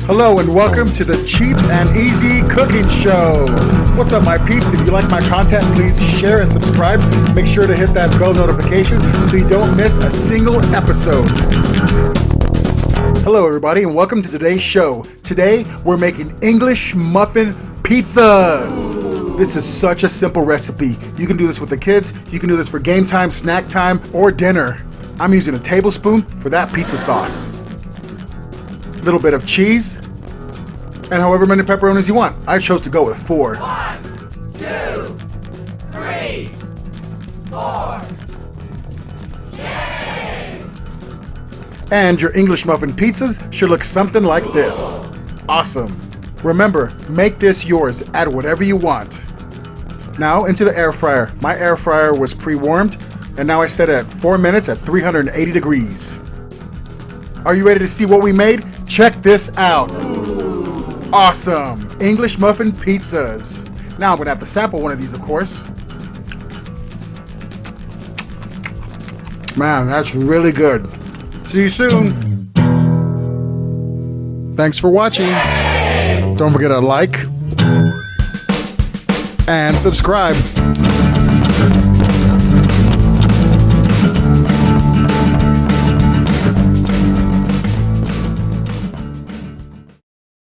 Hello and welcome to the Cheap and Easy Cooking Show. What's up, my peeps? If you like my content, please share and subscribe. Make sure to hit that bell notification so you don't miss a single episode. Hello, everybody, and welcome to today's show. Today, we're making English muffin pizzas. This is such a simple recipe. You can do this with the kids. You can do this for game time, snack time, or dinner. I'm using a tablespoon for that pizza sauce. A little bit of cheese, and however many pepperonis you want. I chose to go with 4. 1, 2, 3, 4. Yay! And your English muffin pizzas should look something like this. Awesome. Remember, make this yours. Add whatever you want. Now into the air fryer. My air fryer was pre-warmed, and now I set it at 4 minutes at 380 degrees. Are you ready to see what we made? Check this out. Awesome. English muffin pizzas. Now I'm going to have to sample one of these, of course. Man, that's really good. See you soon. Thanks for watching. Don't forget to like and subscribe.